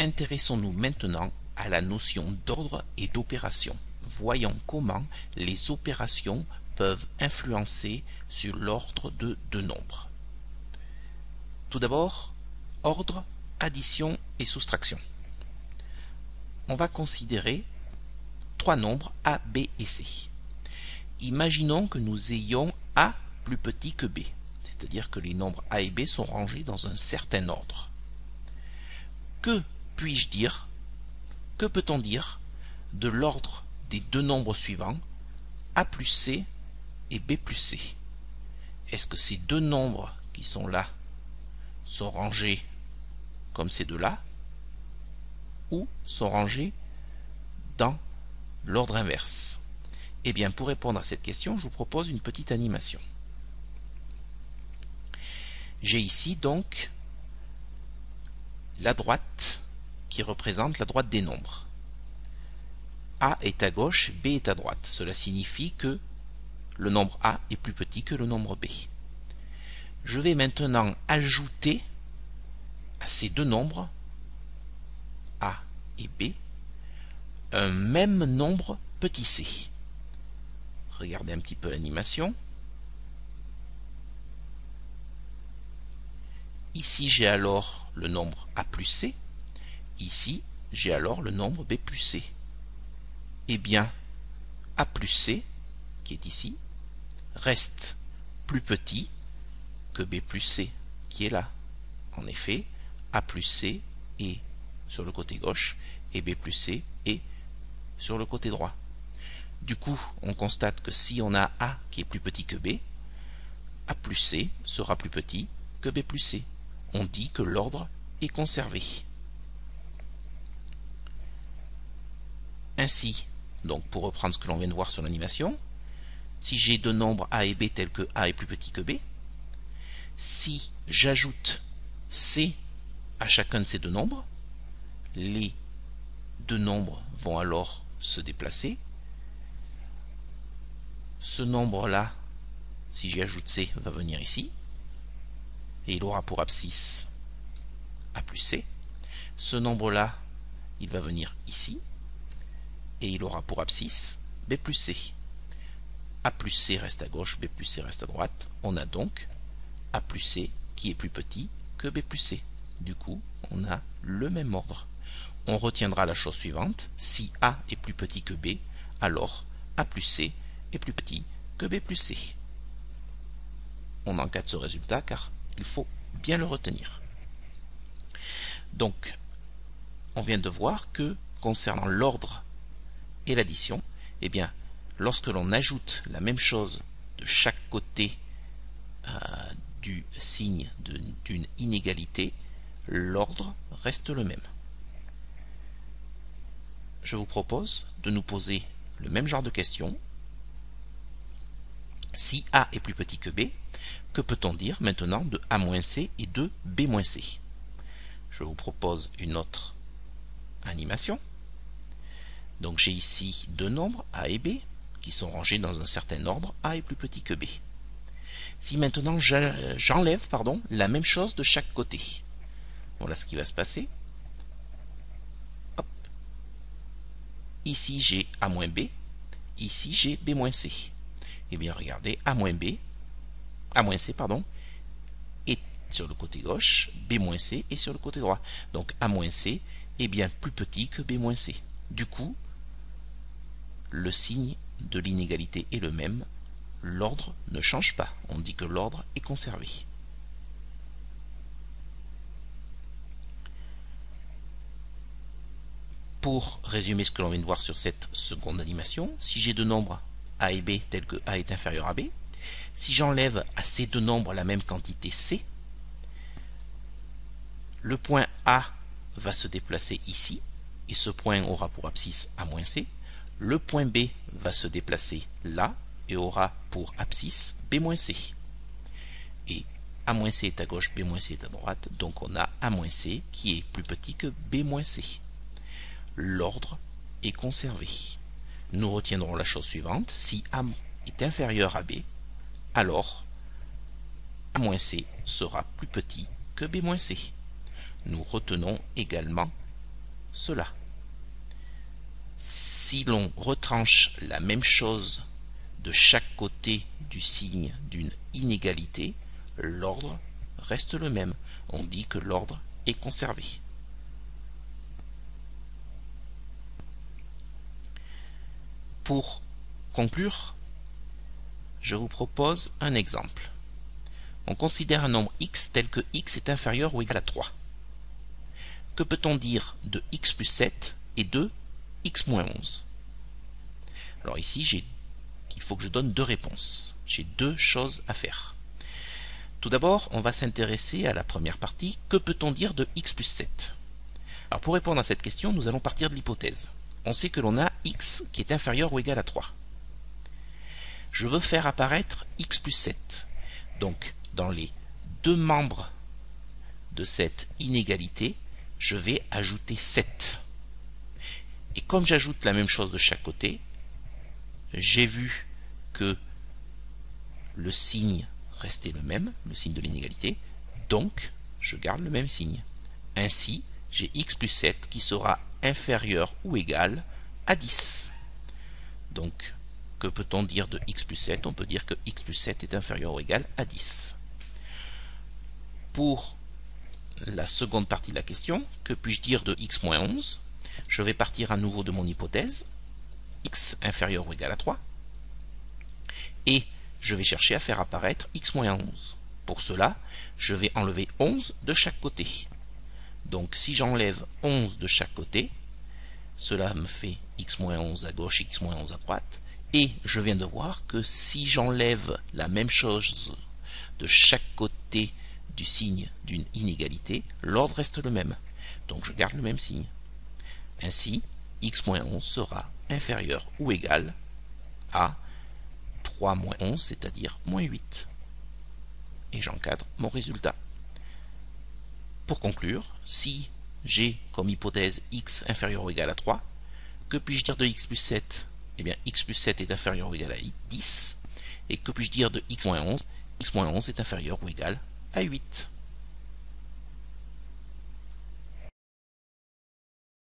Intéressons-nous maintenant à la notion d'ordre et d'opération. Voyons comment les opérations peuvent influencer sur l'ordre de deux nombres. Tout d'abord, ordre, addition et soustraction. On va considérer trois nombres A, B et C. Imaginons que nous ayons A plus petit que B, c'est-à-dire que les nombres A et B sont rangés dans un certain ordre. Que puis-je dire, que peut-on dire de l'ordre des deux nombres suivants, A plus C et B plus C? Est-ce que ces deux nombres qui sont là sont rangés comme ces deux-là ou sont rangés dans l'ordre inverse? Eh bien, pour répondre à cette question, je vous propose une petite animation. J'ai ici donc la droite qui représente la droite des nombres. A est à gauche, B est à droite. Cela signifie que le nombre A est plus petit que le nombre B. Je vais maintenant ajouter à ces deux nombres, A et B, un même nombre petit c. Regardez un petit peu l'animation. Ici, j'ai alors le nombre A plus C. Ici, j'ai alors le nombre B plus C. Eh bien, A plus C, qui est ici, reste plus petit que B plus C, qui est là. En effet, A plus C est sur le côté gauche et B plus C est sur le côté droit. Du coup, on constate que si on a A qui est plus petit que B, A plus C sera plus petit que B plus C. On dit que l'ordre est conservé. Ainsi, donc pour reprendre ce que l'on vient de voir sur l'animation, si j'ai deux nombres A et B tels que A est plus petit que B, si j'ajoute C à chacun de ces deux nombres, les deux nombres vont alors se déplacer. Ce nombre-là, si j'y ajoute C, va venir ici, et il aura pour abscisse A plus C. Ce nombre-là, il va venir ici, et il aura pour abscisse B plus C. A plus C reste à gauche, B plus C reste à droite. On a donc A plus C qui est plus petit que B plus C. Du coup, on a le même ordre. On retiendra la chose suivante: si A est plus petit que B, alors A plus C est plus petit que B plus C. On encadre ce résultat car il faut bien le retenir. Donc, on vient de voir que concernant l'ordre et l'addition, eh bien, lorsque l'on ajoute la même chose de chaque côté du signe d'une inégalité, l'ordre reste le même. Je vous propose de nous poser le même genre de question. Si A est plus petit que B, que peut-on dire maintenant de A moins C et de B moins C? Je vous propose une autre animation. Donc j'ai ici deux nombres, A et B, qui sont rangés dans un certain ordre. A est plus petit que B. Si maintenant j'enlève la même chose de chaque côté, voilà ce qui va se passer. Hop. Ici j'ai A moins B, ici j'ai B moins C. Eh bien regardez, A moins C est sur le côté gauche, B moins C est sur le côté droit. Donc A moins C est bien plus petit que B moins C. Du coup, le signe de l'inégalité est le même, l'ordre ne change pas. On dit que l'ordre est conservé. Pour résumer ce que l'on vient de voir sur cette seconde animation, si j'ai deux nombres A et B tels que A est inférieur à B, si j'enlève à ces deux nombres la même quantité C, le point A va se déplacer ici, et ce point aura pour abscisse A moins C. Le point B va se déplacer là, et aura pour abscisse B moins C. Et A moins C est à gauche, B moins C est à droite, donc on a A moins C qui est plus petit que B moins C. L'ordre est conservé. Nous retiendrons la chose suivante: si A est inférieur à B, alors A moins C sera plus petit que B moins C. Nous retenons également cela. Si l'on retranche la même chose de chaque côté du signe d'une inégalité, l'ordre reste le même. On dit que l'ordre est conservé. Pour conclure, je vous propose un exemple. On considère un nombre x tel que x est inférieur ou égal à 3. Que peut-on dire de x plus 7 et de x moins 11? Alors ici, il faut que je donne deux réponses. J'ai deux choses à faire. Tout d'abord, on va s'intéresser à la première partie. Que peut-on dire de x plus 7? Alors pour répondre à cette question, nous allons partir de l'hypothèse. On sait que l'on a x qui est inférieur ou égal à 3. Je veux faire apparaître x plus 7. Donc, dans les deux membres de cette inégalité, je vais ajouter 7. Et comme j'ajoute la même chose de chaque côté, j'ai vu que le signe restait le même, le signe de l'inégalité, donc je garde le même signe. Ainsi, j'ai x plus 7 qui sera inférieur ou égal à 10. Donc, que peut-on dire de x plus 7? On peut dire que x plus 7 est inférieur ou égal à 10. Pour la seconde partie de la question, que puis-je dire de x moins 11? Je vais partir à nouveau de mon hypothèse, x inférieur ou égal à 3, et je vais chercher à faire apparaître x moins 11. Pour cela, je vais enlever 11 de chaque côté. Donc si j'enlève 11 de chaque côté, cela me fait x moins 11 à gauche, x moins 11 à droite, et je viens de voir que si j'enlève la même chose de chaque côté du signe d'une inégalité, l'ordre reste le même. Donc je garde le même signe. Ainsi, x moins 11 sera inférieur ou égal à 3 moins 11, c'est-à-dire moins 8. Et j'encadre mon résultat. Pour conclure, si j'ai comme hypothèse x inférieur ou égal à 3, que puis-je dire de x plus 7? Eh bien, x plus 7 est inférieur ou égal à 10. Et que puis-je dire de x moins 11? X moins 11 est inférieur ou égal